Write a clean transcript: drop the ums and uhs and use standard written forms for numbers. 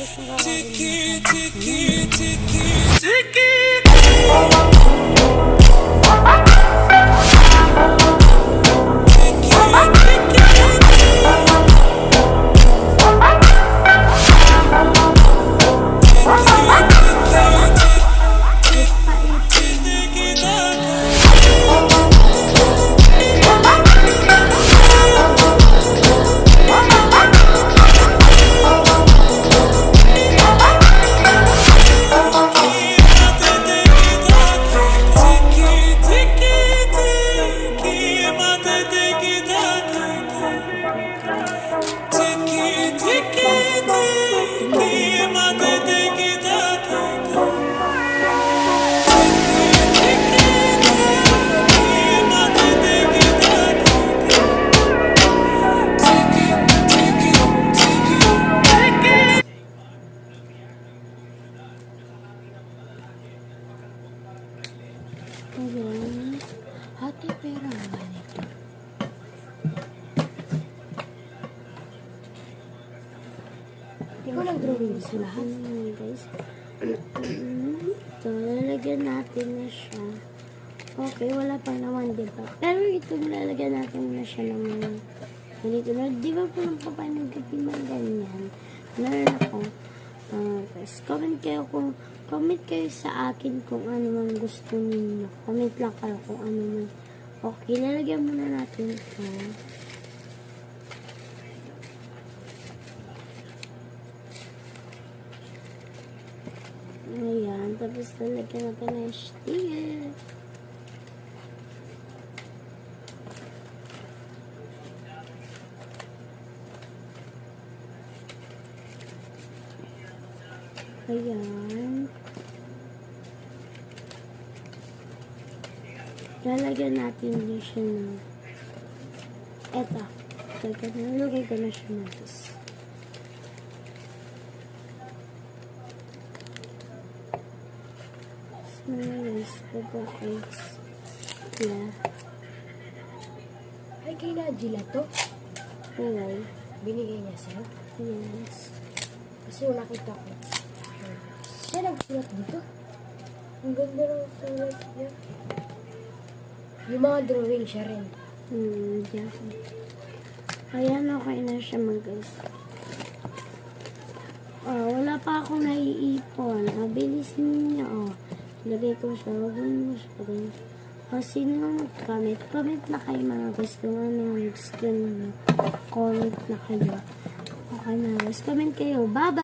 gustong kakarinig. Ayan. Hati pera naman ito. Hindi ko nag-drawing sa lahat. Guys. Ito, lalagyan natin na siya. Okay, wala pa naman, diba? Pero ito, lalagyan natin na siya ng mga ganito na. Diba po nang papanagkatimang ganyan? Meron ako. Guys, comment kayo sa akin kung ano man gusto niyo. Comment lang kayo kung ano man. Okay, lalagyan muna natin ito. Ayan, tapos lalagyan natin ng sticker. Ayan. Lalagyan natin din siya ng eto. Nalagay ko na siya ng this. Nice. Pagkakais. Yeah. Ay, kay Najila to? Alay. Binigay niya sa'yo? Yes. Kasi nakita ko. Siya nagsulat dito. Ang ganda ng sulat niya. Yung mga drawing siya rin. Yeah. Ayan, okay na siya guys. Wala pa akong naiipon. Bilis niya. Lagay ko siya. Huwag mo siya. Sino mag-comment? Comment na kayo mga guys. Kung ano gusto niyo. Comment na kayo. Okay na guys. Comment kayo. Bye-bye!